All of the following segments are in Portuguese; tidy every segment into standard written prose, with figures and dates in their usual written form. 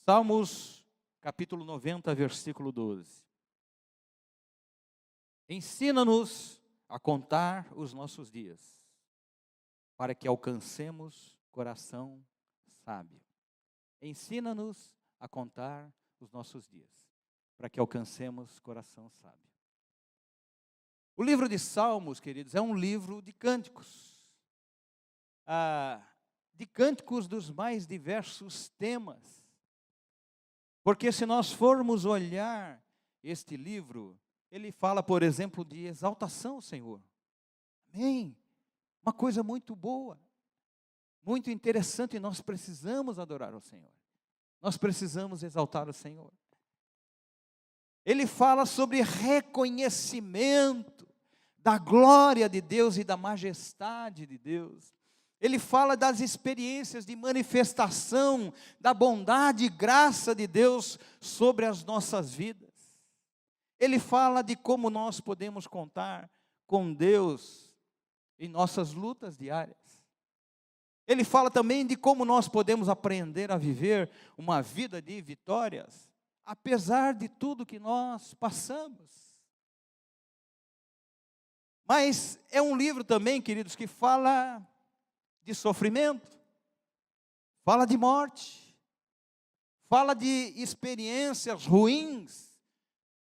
Salmos, capítulo 90, versículo 12. Ensina-nos a contar os nossos dias, para que alcancemos coração sábio. Ensina-nos a contar os nossos dias, para que alcancemos coração sábio. O livro de Salmos, queridos, é um livro de cânticos. De cânticos dos mais diversos temas. Porque se nós formos olhar este livro, ele fala, por exemplo, de exaltação ao Senhor. Amém? Uma coisa muito boa, muito interessante, e nós precisamos adorar ao Senhor. Nós precisamos exaltar o Senhor. Ele fala sobre reconhecimento da glória de Deus e da majestade de Deus. Ele fala das experiências de manifestação da bondade e graça de Deus sobre as nossas vidas. Ele fala de como nós podemos contar com Deus em nossas lutas diárias. Ele fala também de como nós podemos aprender a viver uma vida de vitórias, apesar de tudo que nós passamos. Mas é um livro também, queridos, que fala de sofrimento, fala de morte, fala de experiências ruins,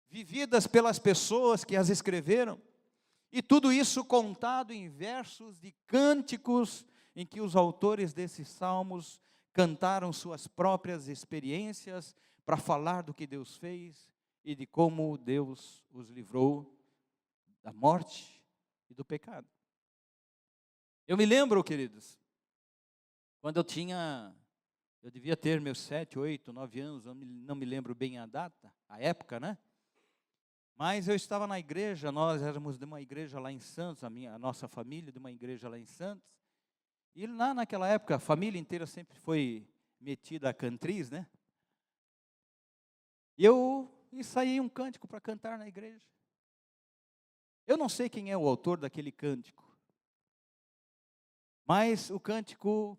vividas pelas pessoas que as escreveram, e tudo isso contado em versos de cânticos, em que os autores desses salmos cantaram suas próprias experiências, para falar do que Deus fez, e de como Deus os livrou da morte e do pecado. Eu me lembro, queridos, quando eu devia ter meus 7, 8, 9 anos, não me lembro bem a data, a época, né? Mas eu estava na igreja, nós éramos de uma igreja lá em Santos, a nossa família de uma igreja lá em Santos, e lá naquela época, a família inteira sempre foi metida a cantriz, né? E eu ensaiei um cântico para cantar na igreja. Eu não sei quem é o autor daquele cântico, mas o cântico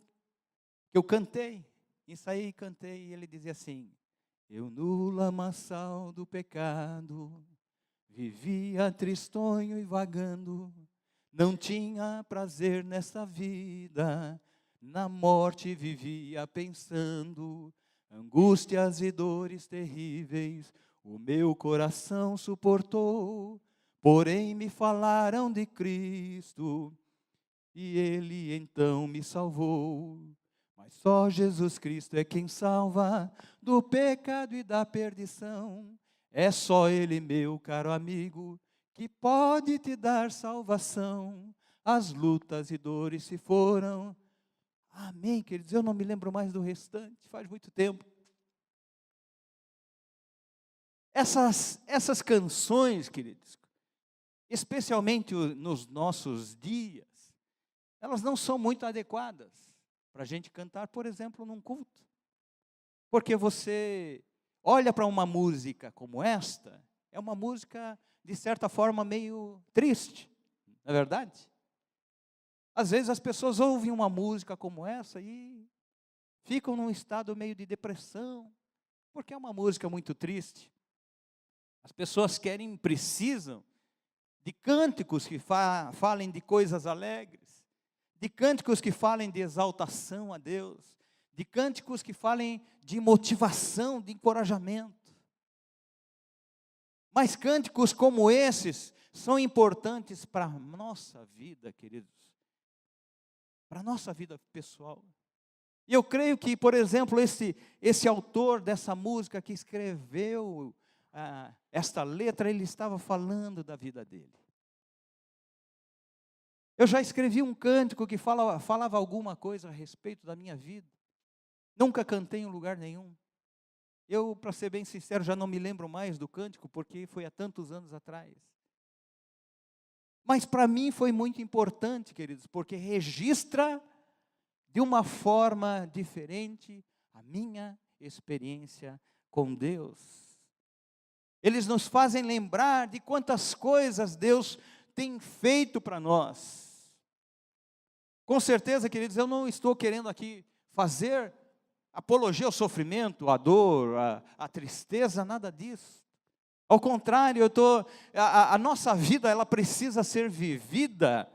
que eu cantei, ensaiei e cantei, e ele dizia assim: eu no lamaçal do pecado, vivia tristonho e vagando, não tinha prazer nessa vida, na morte vivia pensando, angústias e dores terríveis, o meu coração suportou, porém me falaram de Cristo, e Ele então me salvou. Mas só Jesus Cristo é quem salva do pecado e da perdição. É só Ele, meu caro amigo, que pode te dar salvação. As lutas e dores se foram. Amém, queridos, eu não me lembro mais do restante, faz muito tempo. Essas canções, queridos, especialmente nos nossos dias, elas não são muito adequadas para a gente cantar, por exemplo, num culto. Porque você olha para uma música como esta, é uma música, de certa forma, meio triste, não é verdade? Às vezes as pessoas ouvem uma música como essa e ficam num estado meio de depressão, porque é uma música muito triste. As pessoas precisam de cânticos que falem de coisas alegres, de cânticos que falem de exaltação a Deus, de cânticos que falem de motivação, de encorajamento. Mas cânticos como esses são importantes para a nossa vida, queridos, para a nossa vida pessoal. E eu creio que, por exemplo, esse autor dessa música que escreveu esta letra, ele estava falando da vida dele. Eu já escrevi um cântico que falava alguma coisa a respeito da minha vida. Nunca cantei em lugar nenhum. Eu, para ser bem sincero, já não me lembro mais do cântico, porque foi há tantos anos atrás. Mas para mim foi muito importante, queridos, porque registra de uma forma diferente a minha experiência com Deus. Eles nos fazem lembrar de quantas coisas Deus tem feito para nós. Com certeza, queridos, eu não estou querendo aqui fazer apologia ao sofrimento, à dor, à tristeza, nada disso. Ao contrário, a nossa vida ela precisa ser vivida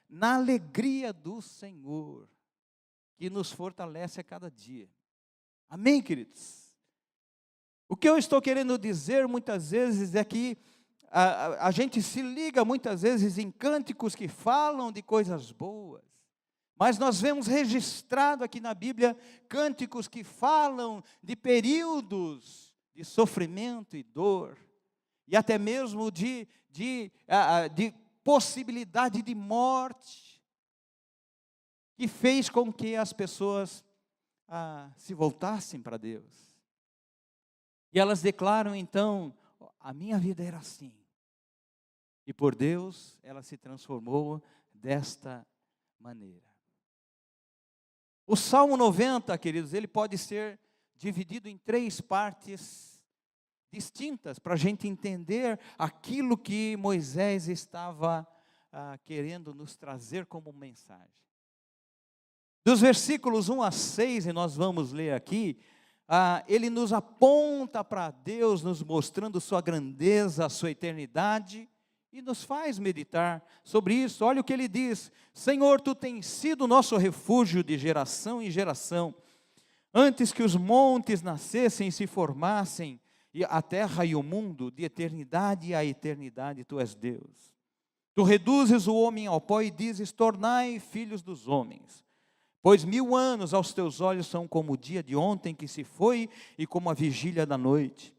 na alegria do Senhor, que nos fortalece a cada dia. Amém, queridos? O que eu estou querendo dizer muitas vezes é que a gente se liga muitas vezes em cânticos que falam de coisas boas, mas nós vemos registrado aqui na Bíblia cânticos que falam de períodos de sofrimento e dor, e até mesmo de possibilidade de morte, que fez com que as pessoas se voltassem para Deus. E elas declaram então, a minha vida era assim. E por Deus, ela se transformou desta maneira. O Salmo 90, queridos, ele pode ser dividido em 3 partes distintas, para a gente entender aquilo que Moisés estava querendo nos trazer como mensagem. Dos versículos 1 a 6, e nós vamos ler aqui, ele nos aponta para Deus, nos mostrando sua grandeza, sua eternidade, e nos faz meditar sobre isso. Olha o que ele diz: Senhor, tu tens sido nosso refúgio de geração em geração. Antes que os montes nascessem e se formassem, e a terra e o mundo, de eternidade a eternidade, tu és Deus. Tu reduzes o homem ao pó e dizes, tornai filhos dos homens. Pois 1000 anos aos teus olhos são como o dia de ontem que se foi e como a vigília da noite.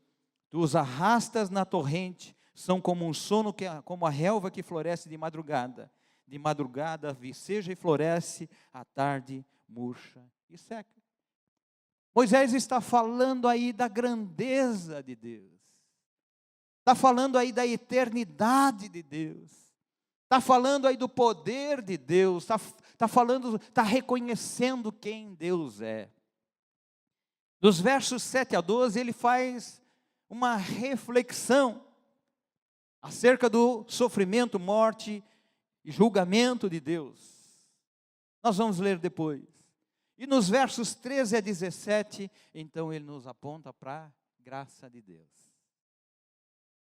Tu os arrastas na torrente, são como um sono, como a relva que floresce de madrugada. De madrugada viceja e floresce, à tarde murcha e seca. Moisés está falando aí da grandeza de Deus. Está falando aí da eternidade de Deus. Está falando aí do poder de Deus. Está reconhecendo quem Deus é. Dos versos 7 a 12, ele faz uma reflexão acerca do sofrimento, morte e julgamento de Deus. Nós vamos ler depois. E nos versos 13 a 17, então ele nos aponta para a graça de Deus.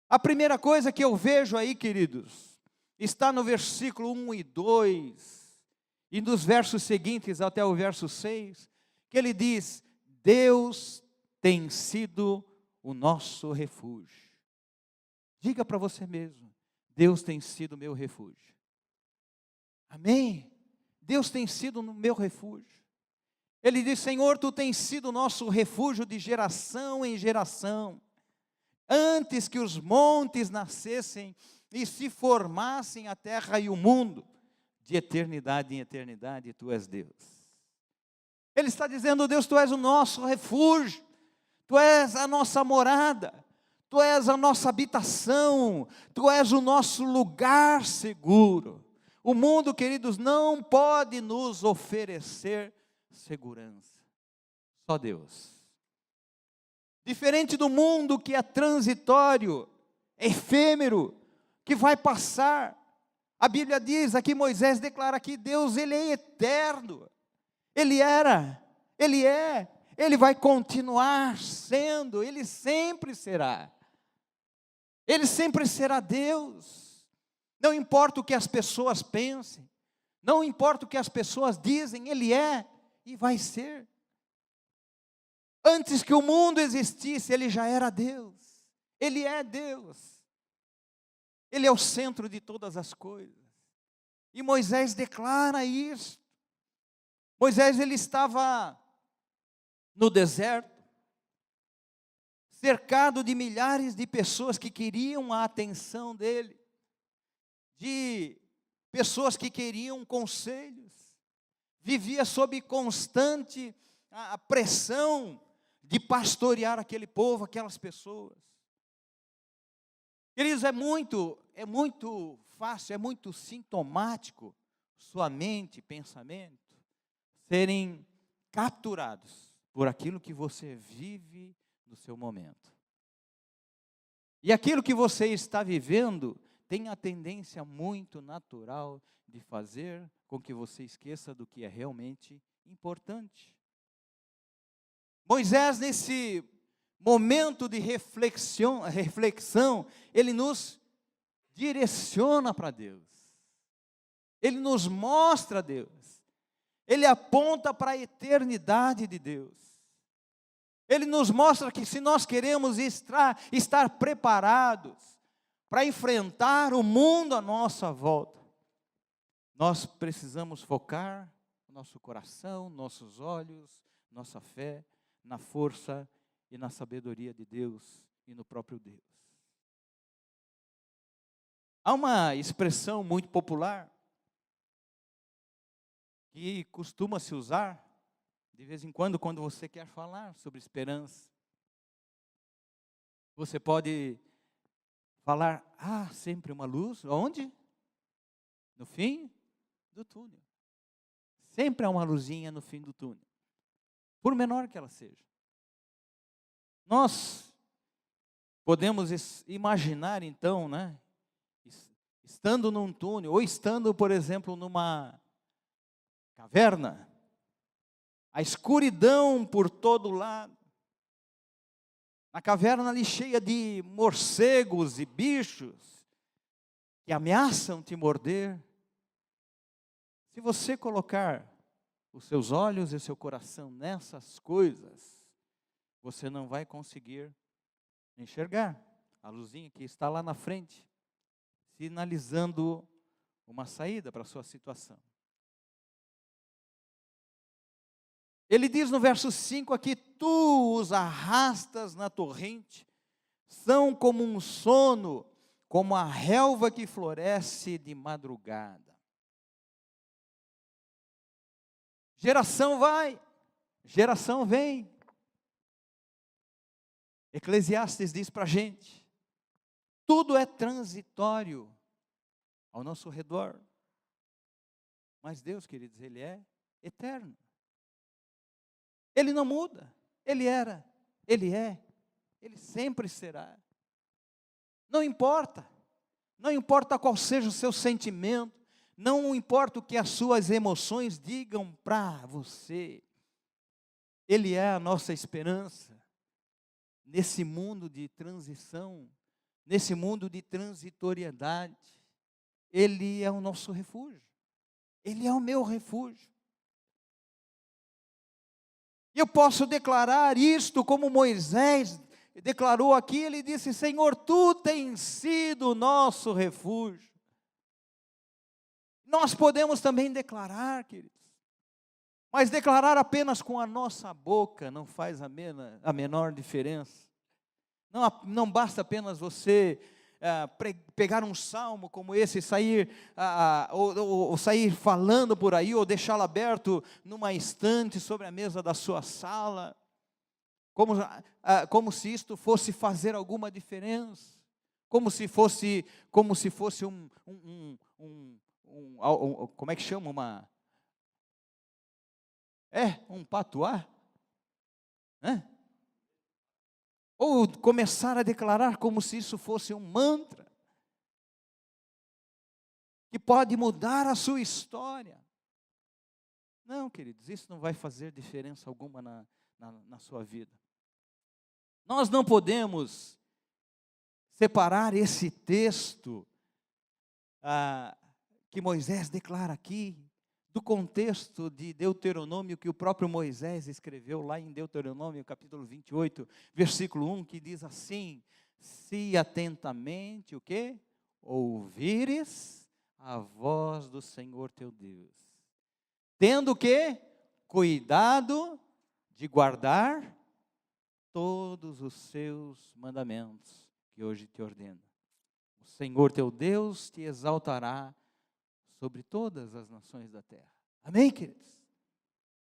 A primeira coisa que eu vejo aí, queridos, está no versículo 1 e 2, e nos versos seguintes até o verso 6, que ele diz, Deus tem sido o nosso refúgio. Diga para você mesmo, Deus tem sido o meu refúgio. Amém? Deus tem sido o meu refúgio. Ele diz, Senhor, tu tens sido o nosso refúgio de geração em geração. Antes que os montes nascessem e se formassem a terra e o mundo, de eternidade em eternidade, tu és Deus. Ele está dizendo, Deus, tu és o nosso refúgio, tu és a nossa morada, tu és a nossa habitação, tu és o nosso lugar seguro. O mundo, queridos, não pode nos oferecer segurança, só Deus. Diferente do mundo que é transitório, efêmero, que vai passar. A Bíblia diz, aqui Moisés declara que Deus, Ele é eterno. Ele era, Ele é, Ele vai continuar sendo, Ele sempre será. Ele sempre será Deus. Não importa o que as pessoas pensem, não importa o que as pessoas dizem, Ele é e vai ser. Antes que o mundo existisse, Ele já era Deus. Ele é Deus. Ele é o centro de todas as coisas. E Moisés declara isso. Moisés, ele estava no deserto, cercado de milhares de pessoas que queriam a atenção dele, de pessoas que queriam conselhos, vivia sob constante a pressão de pastorear aquele povo, aquelas pessoas. Queridos, é muito fácil, é muito sintomático sua mente, pensamento, serem capturados por aquilo que você vive no seu momento. E aquilo que você está vivendo tem a tendência muito natural de fazer com que você esqueça do que é realmente importante. Moisés, nesse momento de reflexão, ele nos direciona para Deus. Ele nos mostra Deus. Ele aponta para a eternidade de Deus. Ele nos mostra que se nós queremos estar preparados para enfrentar o mundo à nossa volta, nós precisamos focar nosso coração, nossos olhos, nossa fé na força e na sabedoria de Deus e no próprio Deus. Há uma expressão muito popular que costuma se usar de vez em quando você quer falar sobre esperança. Você pode falar, sempre uma luz, onde? No fim do túnel. Sempre há uma luzinha no fim do túnel, por menor que ela seja. Nós podemos imaginar então, estando num túnel, ou estando, por exemplo, numa caverna, a escuridão por todo lado, a caverna ali cheia de morcegos e bichos que ameaçam te morder. Se você colocar os seus olhos e o seu coração nessas coisas, você não vai conseguir enxergar a luzinha que está lá na frente, sinalizando uma saída para a sua situação. Ele diz no verso 5 aqui, tu os arrastas na torrente, são como um sono, como a relva que floresce de madrugada. Geração vai, geração vem. Eclesiastes diz para a gente, tudo é transitório ao nosso redor. Mas Deus, queridos, Ele é eterno. Ele não muda. Ele era, Ele é, Ele sempre será. Não importa qual seja o seu sentimento, não importa o que as suas emoções digam para você, Ele é a nossa esperança, nesse mundo de transição, nesse mundo de transitoriedade, Ele é o nosso refúgio, Ele é o meu refúgio. E eu posso declarar isto como Moisés declarou aqui, ele disse, Senhor, Tu tens sido o nosso refúgio. Nós podemos também declarar, queridos, mas declarar apenas com a nossa boca não faz a menor diferença. Não basta apenas você pegar um salmo como esse, ou sair falando por aí, ou deixá-lo aberto numa estante sobre a mesa da sua sala, como se isto fosse fazer alguma diferença, como se fosse como é que chama? Um patuá? Ou começar a declarar como se isso fosse um mantra, que pode mudar a sua história. Não, queridos, isso não vai fazer diferença alguma na sua vida. Nós não podemos separar esse texto que Moisés declara aqui, do contexto de Deuteronômio, que o próprio Moisés escreveu lá em Deuteronômio, capítulo 28, versículo 1, que diz assim, se atentamente, o quê? Ouvires a voz do Senhor teu Deus, tendo o quê? Cuidado de guardar todos os seus mandamentos, que hoje te ordeno. O Senhor teu Deus te exaltará sobre todas as nações da terra. Amém, queridos?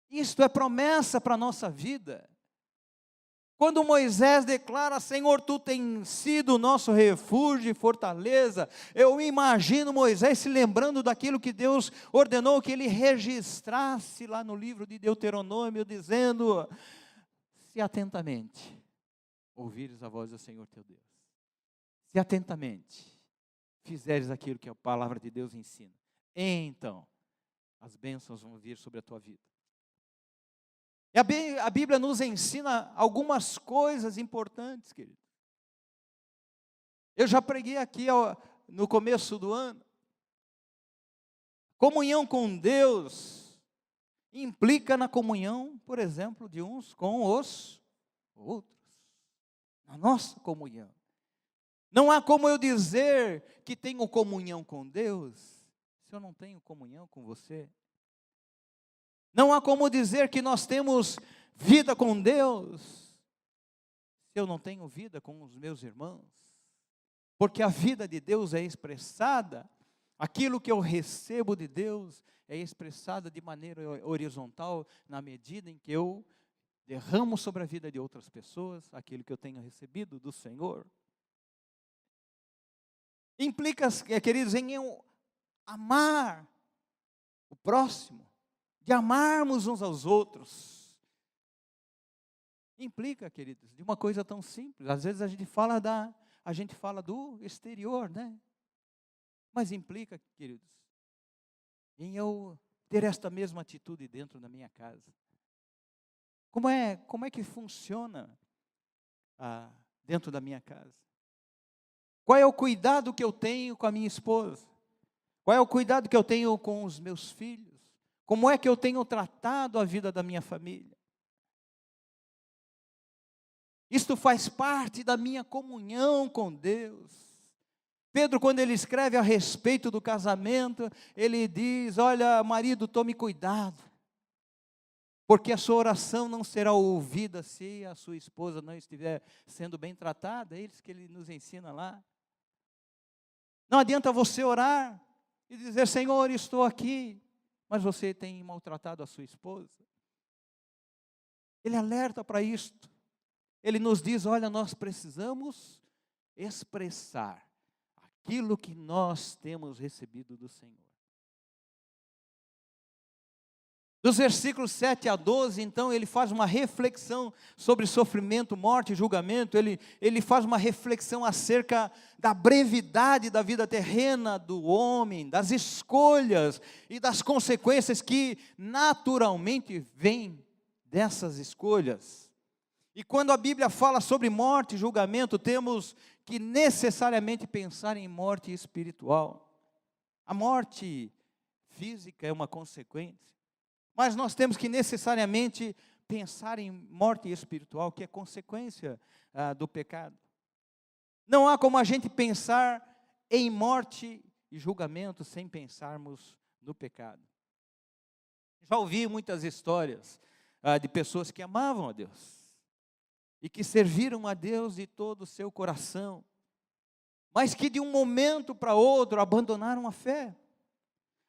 Isto é promessa para a nossa vida. Quando Moisés declara, Senhor, Tu tens sido o nosso refúgio e fortaleza, eu imagino Moisés se lembrando daquilo que Deus ordenou que ele registrasse lá no livro de Deuteronômio, dizendo, se atentamente ouvires a voz do Senhor teu Deus, se atentamente fizeres aquilo que a palavra de Deus ensina, então as bênçãos vão vir sobre a tua vida. E a Bíblia nos ensina algumas coisas importantes, querido. Eu já preguei aqui no começo do ano. Comunhão com Deus implica na comunhão, por exemplo, de uns com os outros. Na nossa comunhão. Não há como eu dizer que tenho comunhão com Deus, se eu não tenho comunhão com você. Não há como dizer que nós temos vida com Deus, se eu não tenho vida com os meus irmãos. Porque a vida de Deus é expressada, aquilo que eu recebo de Deus é expressada de maneira horizontal, na medida em que eu derramo sobre a vida de outras pessoas aquilo que eu tenho recebido do Senhor. Implica, queridos, em eu amar o próximo, de amarmos uns aos outros. Implica, queridos, de uma coisa tão simples. Às vezes a gente fala do exterior, né? Mas implica, queridos, em eu ter esta mesma atitude dentro da minha casa. Como é que funciona dentro da minha casa? Qual é o cuidado que eu tenho com a minha esposa? Qual é o cuidado que eu tenho com os meus filhos? Como é que eu tenho tratado a vida da minha família? Isto faz parte da minha comunhão com Deus. Pedro, quando ele escreve a respeito do casamento, ele diz: olha, marido, tome cuidado, porque a sua oração não será ouvida se a sua esposa não estiver sendo bem tratada. É isso que ele nos ensina lá. Não adianta você orar e dizer: Senhor, estou aqui, mas você tem maltratado a sua esposa. Ele alerta para isto. Ele nos diz: olha, nós precisamos expressar aquilo que nós temos recebido do Senhor. Dos versículos 7 a 12, então, ele faz uma reflexão sobre sofrimento, morte e julgamento. Ele faz uma reflexão acerca da brevidade da vida terrena do homem, das escolhas e das consequências que naturalmente vêm dessas escolhas. E quando a Bíblia fala sobre morte e julgamento, temos que necessariamente pensar em morte espiritual. A morte física é uma consequência, mas nós temos que necessariamente pensar em morte espiritual, que é consequência do pecado. Não há como a gente pensar em morte e julgamento sem pensarmos no pecado. Já ouvi muitas histórias de pessoas que amavam a Deus e que serviram a Deus de todo o seu coração, mas que de um momento para outro abandonaram a fé.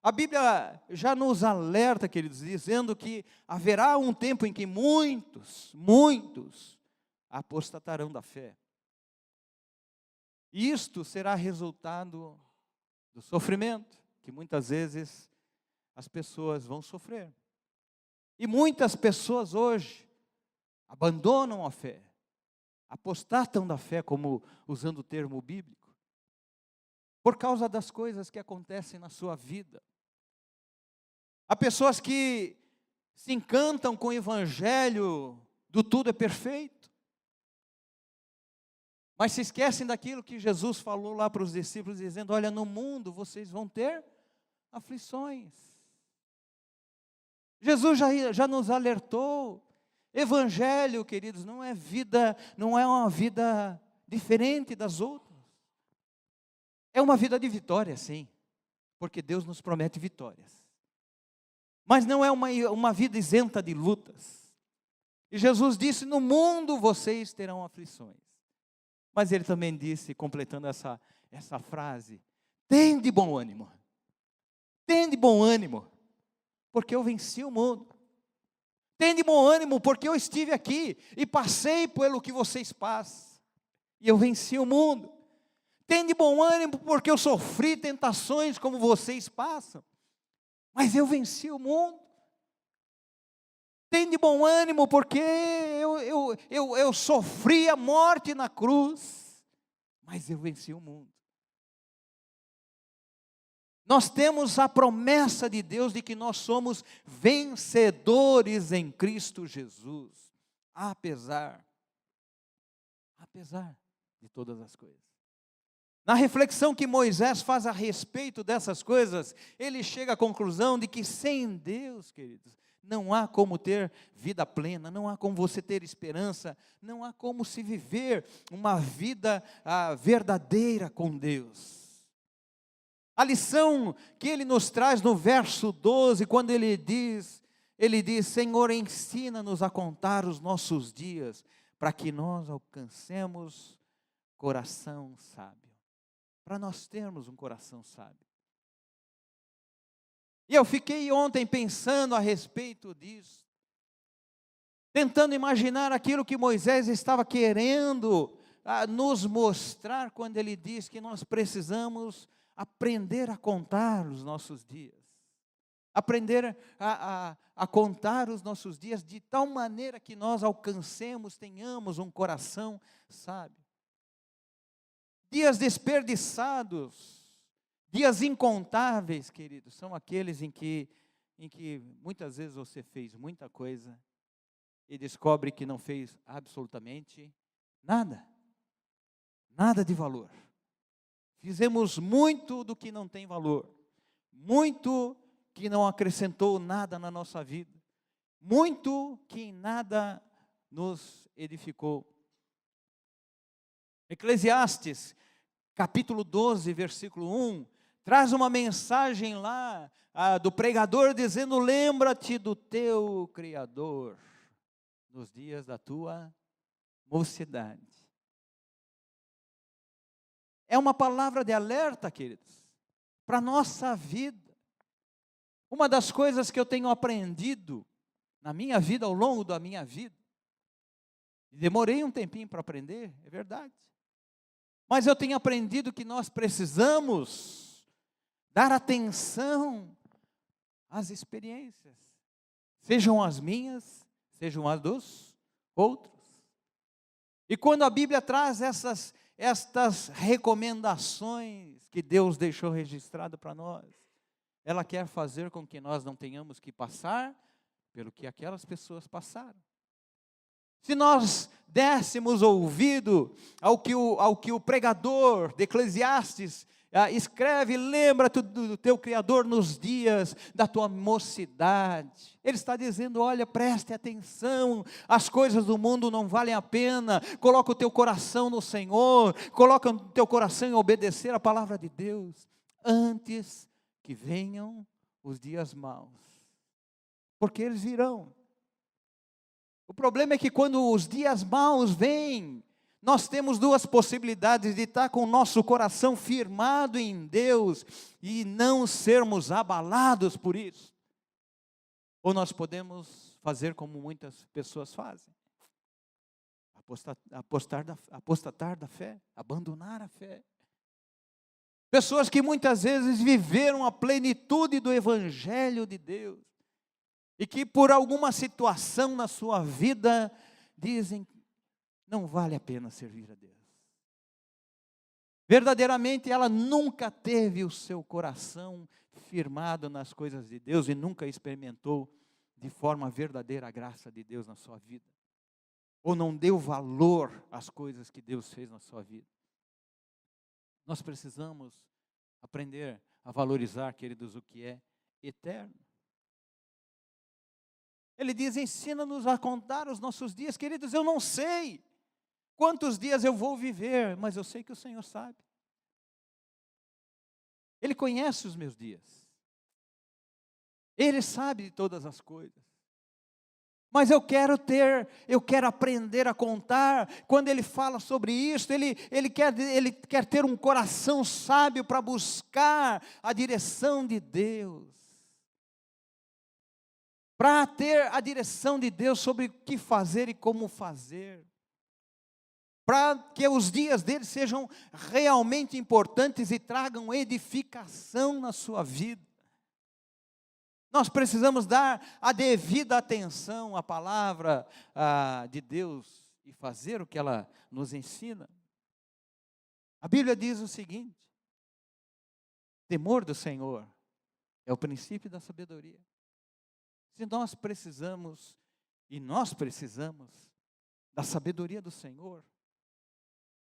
A Bíblia já nos alerta, queridos, dizendo que haverá um tempo em que muitos apostatarão da fé. E isto será resultado do sofrimento, que muitas vezes as pessoas vão sofrer. E muitas pessoas hoje abandonam a fé, apostatam da fé, como usando o termo bíblico, por causa das coisas que acontecem na sua vida. Há pessoas que se encantam com o evangelho do tudo é perfeito, mas se esquecem daquilo que Jesus falou lá para os discípulos, dizendo: olha, no mundo vocês vão ter aflições. Jesus já nos alertou. Evangelho, queridos, não é uma vida diferente das outras. É uma vida de vitória, sim, porque Deus nos promete vitórias. Mas não é uma vida isenta de lutas. E Jesus disse: no mundo vocês terão aflições. Mas ele também disse, completando essa frase: tende bom ânimo. Tende bom ânimo, porque eu venci o mundo. Tende bom ânimo, porque eu estive aqui e passei pelo que vocês passam, e eu venci o mundo. Tende bom ânimo, porque eu sofri tentações como vocês passam, mas eu venci o mundo. Tende bom ânimo, porque eu sofri a morte na cruz, mas eu venci o mundo. Nós temos a promessa de Deus de que nós somos vencedores em Cristo Jesus, apesar de todas as coisas. Na reflexão que Moisés faz a respeito dessas coisas, ele chega à conclusão de que sem Deus, queridos, não há como ter vida plena, não há como você ter esperança, não há como se viver uma vida verdadeira com Deus. A lição que ele nos traz no verso 12, quando ele diz, Senhor, ensina-nos a contar os nossos dias, para que nós alcancemos coração sábio. Para nós termos um coração sábio. E eu fiquei ontem pensando a respeito disso, tentando imaginar aquilo que Moisés estava querendo nos mostrar, quando ele diz que nós precisamos aprender a contar os nossos dias, aprender a contar os nossos dias de tal maneira que nós alcancemos, tenhamos um coração sábio. Dias desperdiçados, dias incontáveis, queridos, são aqueles em que muitas vezes você fez muita coisa e descobre que não fez absolutamente nada de valor. Fizemos muito do que não tem valor, muito que não acrescentou nada na nossa vida, muito que em nada nos edificou. Eclesiastes, capítulo 12, versículo 1, traz uma mensagem lá do pregador dizendo: lembra-te do teu Criador nos dias da tua mocidade. É uma palavra de alerta, queridos, para a nossa vida. Uma das coisas que eu tenho aprendido na minha vida, ao longo da minha vida, demorei um tempinho para aprender, é verdade. Mas eu tenho aprendido que nós precisamos dar atenção às experiências, sejam as minhas, sejam as dos outros. E quando a Bíblia traz estas recomendações que Deus deixou registrado para nós, ela quer fazer com que nós não tenhamos que passar pelo que aquelas pessoas passaram. Se nós dessemos ouvido ao que o pregador de Eclesiastes escreve: lembra-te do teu Criador nos dias da tua mocidade. Ele está dizendo: olha, preste atenção, as coisas do mundo não valem a pena, coloca o teu coração no Senhor, coloca o teu coração em obedecer a palavra de Deus, antes que venham os dias maus, porque eles virão. O problema é que quando os dias maus vêm, nós temos duas possibilidades: de estar com o nosso coração firmado em Deus e não sermos abalados por isso. Ou nós podemos fazer como muitas pessoas fazem: apostatar da fé, abandonar a fé. Pessoas que muitas vezes viveram a plenitude do Evangelho de Deus, e que por alguma situação na sua vida dizem: não vale a pena servir a Deus. Verdadeiramente ela nunca teve o seu coração firmado nas coisas de Deus e nunca experimentou de forma verdadeira a graça de Deus na sua vida. Ou não deu valor às coisas que Deus fez na sua vida. Nós precisamos aprender a valorizar, queridos, o que é eterno. Ele diz: ensina-nos a contar os nossos dias. Queridos, eu não sei quantos dias eu vou viver, mas eu sei que o Senhor sabe. Ele conhece os meus dias. Ele sabe de todas as coisas. Mas eu quero aprender a contar. Quando ele fala sobre isso, ele quer ter um coração sábio para buscar a direção de Deus. Para ter a direção de Deus sobre o que fazer e como fazer. Para que os dias dele sejam realmente importantes e tragam edificação na sua vida. Nós precisamos dar a devida atenção à palavra de Deus e fazer o que ela nos ensina. A Bíblia diz o seguinte: Temor do Senhor é o princípio da sabedoria. Se nós precisamos, e nós precisamos, da sabedoria do Senhor,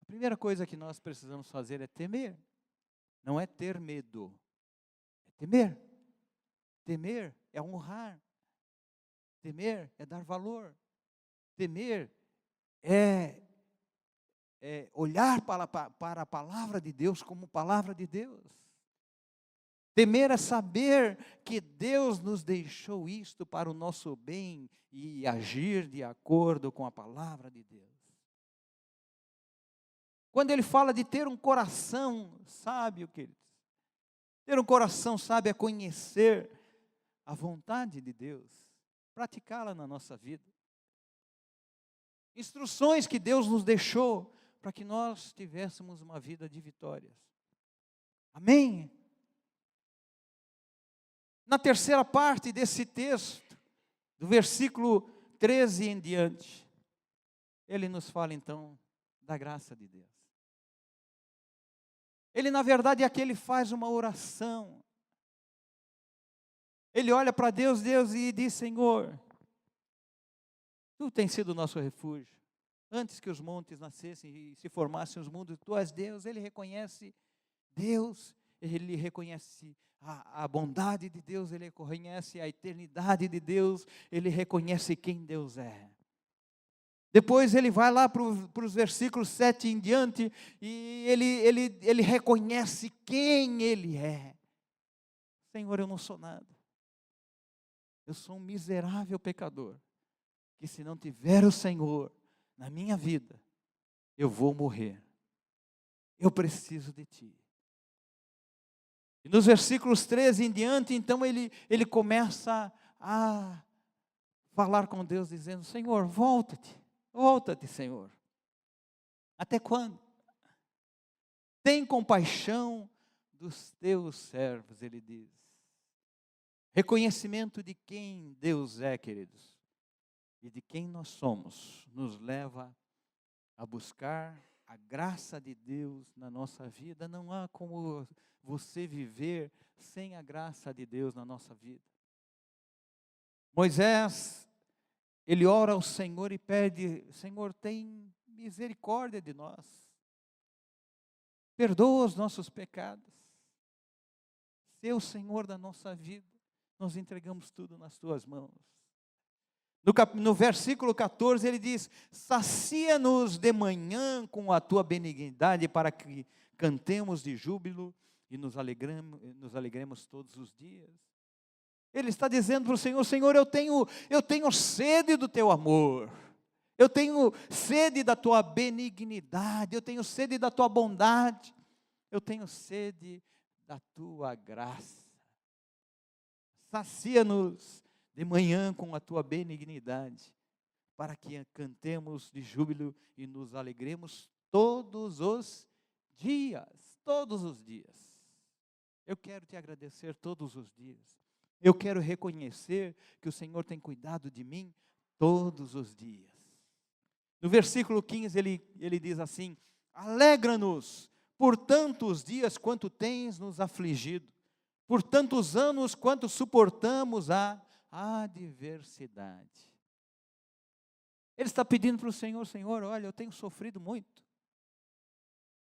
a primeira coisa que nós precisamos fazer é temer. Não é ter medo, é temer. Temer é honrar. Temer é dar valor. Temer é olhar para a palavra de Deus como palavra de Deus. Temer é saber que Deus nos deixou isto para o nosso bem e agir de acordo com a palavra de Deus. Quando ele fala de ter um coração sábio, queridos, ter um coração sábio é conhecer a vontade de Deus, praticá-la na nossa vida. Instruções que Deus nos deixou para que nós tivéssemos uma vida de vitórias. Amém? Na terceira parte desse texto, do versículo 13 em diante, ele nos fala então da graça de Deus. Ele, na verdade, aqui ele faz uma oração. Ele olha para Deus, e diz: Senhor, Tu tens sido o nosso refúgio. Antes que os montes nascessem e se formassem os mundos, Tu és Deus. Ele reconhece Deus, ele reconhece a bondade de Deus, ele reconhece a eternidade de Deus, ele reconhece quem Deus é. Depois ele vai lá para os versículos 7 em diante, e ele reconhece quem ele é. Senhor, eu não sou nada. Eu sou um miserável pecador, que se não tiver o Senhor na minha vida, eu vou morrer. Eu preciso de Ti. E nos versículos 13 em diante, então ele começa a falar com Deus, dizendo: Senhor, volta-te, Senhor. Até quando? Tem compaixão dos Teus servos, ele diz. Reconhecimento de quem Deus é, queridos, e de quem nós somos, nos leva a buscar a graça de Deus na nossa vida. Não há como você viver sem a graça de Deus na nossa vida. Moisés, ele ora ao Senhor e pede: Senhor, tem misericórdia de nós. Perdoa os nossos pecados. Ser o Senhor da nossa vida. Nós entregamos tudo nas Tuas mãos. No versículo 14 ele diz: sacia-nos de manhã com a Tua benignidade, para que cantemos de júbilo e nos alegremos todos os dias. Ele está dizendo para o Senhor: Senhor, eu tenho sede do Teu amor, eu tenho sede da Tua benignidade, eu tenho sede da Tua bondade, eu tenho sede da Tua graça. Sacia-nos de manhã com a Tua benignidade, para que cantemos de júbilo e nos alegremos todos os dias. Todos os dias. Eu quero Te agradecer todos os dias. Eu quero reconhecer que o Senhor tem cuidado de mim todos os dias. No versículo 15 ele diz assim: alegra-nos por tantos dias quanto tens nos afligido, por tantos anos quanto suportamos a adversidade. Ele está pedindo para o Senhor: Senhor, olha, eu tenho sofrido muito.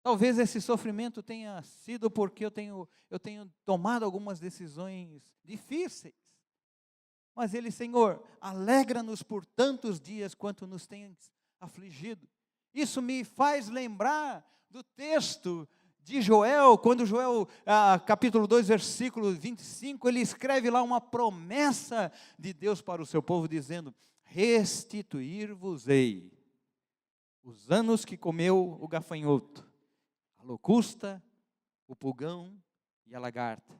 Talvez esse sofrimento tenha sido porque eu tenho tomado algumas decisões difíceis. Mas Ele: Senhor, alegra-nos por tantos dias quanto nos tens afligido. Isso me faz lembrar do texto de Joel, quando Joel, capítulo 2, versículo 25, ele escreve lá uma promessa de Deus para o seu povo, dizendo: restituir-vos-ei os anos que comeu o gafanhoto, a locusta, o pulgão e a lagarta,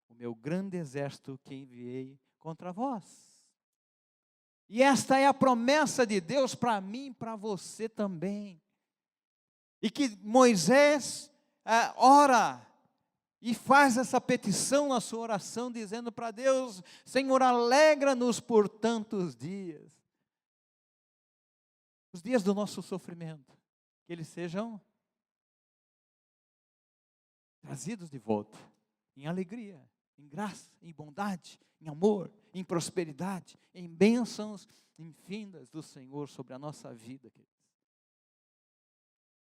o meu grande exército que enviei contra vós. E esta é a promessa de Deus para mim e para você também. E que Moisés ora e faz essa petição na sua oração, dizendo para Deus: Senhor, alegra-nos por tantos dias. Os dias do nosso sofrimento, que eles sejam trazidos de volta em alegria, em graça, em bondade, em amor, em prosperidade, em bênçãos infindas do Senhor sobre a nossa vida, queridos.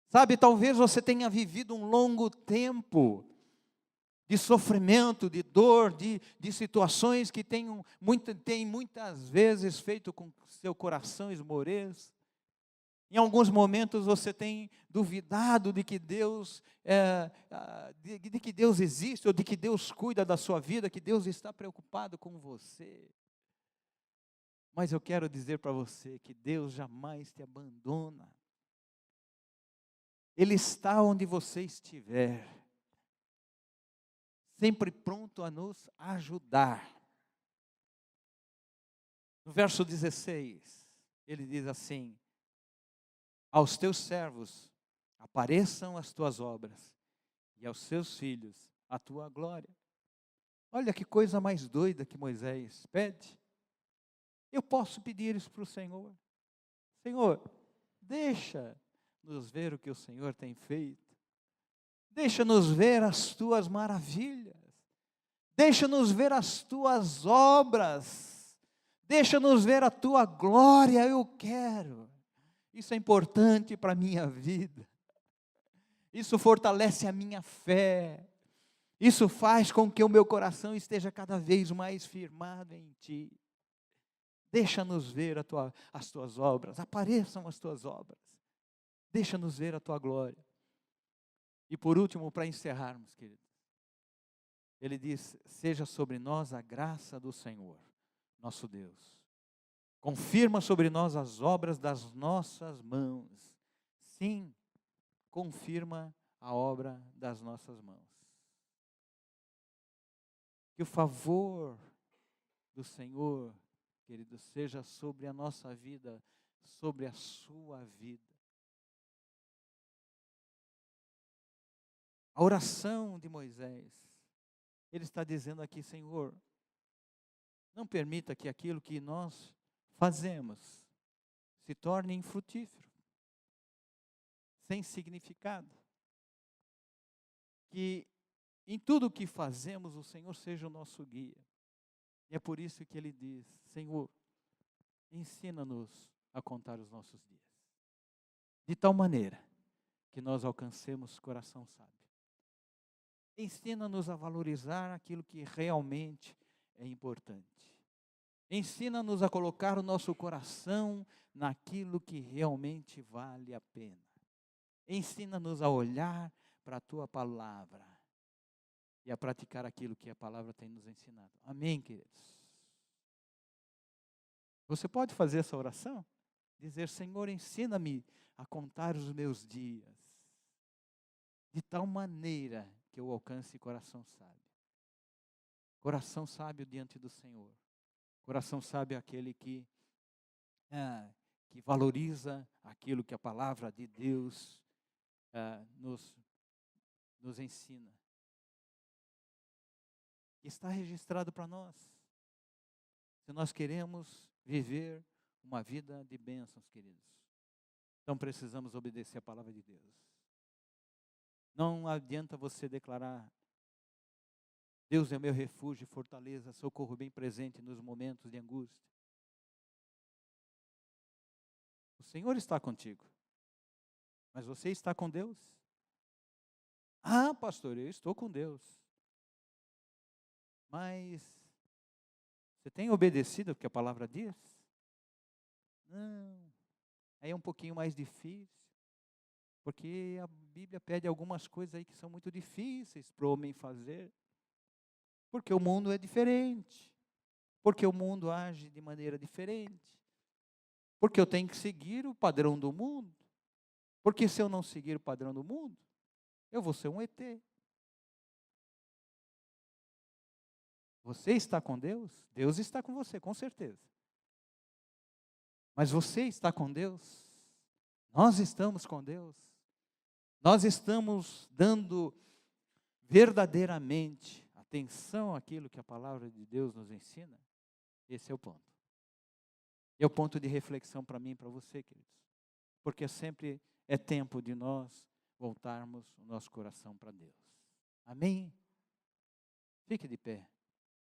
Sabe, talvez você tenha vivido um longo tempo de sofrimento, de dor, de situações que tem muitas vezes feito com que seu coração esmoreça. Em alguns momentos você tem duvidado de que Deus de que Deus existe, ou de que Deus cuida da sua vida, que Deus está preocupado com você. Mas eu quero dizer para você que Deus jamais te abandona. Ele está onde você estiver, sempre pronto a nos ajudar. No verso 16, ele diz assim: aos teus servos apareçam as tuas obras, e aos seus filhos a tua glória. Olha que coisa mais doida que Moisés pede. Eu posso pedir isso para o Senhor. Senhor, deixa-nos ver o que o Senhor tem feito. Deixa-nos ver as tuas maravilhas. Deixa-nos ver as tuas obras. Deixa-nos ver a tua glória. Eu quero. Isso é importante para a minha vida. Isso fortalece a minha fé. Isso faz com que o meu coração esteja cada vez mais firmado em Ti. Deixa-nos ver as Tuas obras. Apareçam as Tuas obras. Deixa-nos ver a Tua glória. E por último, para encerrarmos, queridos, ele diz: seja sobre nós a graça do Senhor, nosso Deus. Confirma sobre nós as obras das nossas mãos. Sim, confirma a obra das nossas mãos. Que o favor do Senhor, querido, seja sobre a nossa vida, sobre a sua vida. A oração de Moisés, ele está dizendo aqui: Senhor, não permita que aquilo que nós fazemos se torne infrutífero, sem significado. Que em tudo o que fazemos o Senhor seja o nosso guia. E é por isso que ele diz: Senhor, ensina-nos a contar os nossos dias, de tal maneira que nós alcancemos coração sábio. Ensina-nos a valorizar aquilo que realmente é importante. Ensina-nos a colocar o nosso coração naquilo que realmente vale a pena. Ensina-nos a olhar para a Tua palavra e a praticar aquilo que a palavra tem nos ensinado. Amém, queridos? Você pode fazer essa oração? Dizer: Senhor, ensina-me a contar os meus dias, de tal maneira que eu alcance coração sábio. Coração sábio diante do Senhor. Coração sábio é aquele que valoriza aquilo que a palavra de Deus nos ensina. Está registrado para nós. Se nós queremos viver uma vida de bênçãos, queridos, então precisamos obedecer a palavra de Deus. Não adianta você declarar: Deus é meu refúgio e fortaleza, socorro bem presente nos momentos de angústia. O Senhor está contigo, mas você está com Deus? Ah, pastor, eu estou com Deus. Mas você tem obedecido o que a palavra diz? Não, aí é um pouquinho mais difícil, porque a Bíblia pede algumas coisas aí que são muito difíceis para o homem fazer, porque o mundo é diferente, porque o mundo age de maneira diferente, porque eu tenho que seguir o padrão do mundo, porque se eu não seguir o padrão do mundo, eu vou ser um ET. Você está com Deus? Deus está com você, com certeza. Mas você está com Deus? Nós estamos com Deus? Nós estamos dando verdadeiramente atenção àquilo que a palavra de Deus nos ensina? Esse é o ponto. É o ponto de reflexão para mim e para você, queridos. Porque sempre é tempo de nós voltarmos o nosso coração para Deus. Amém? Fique de pé.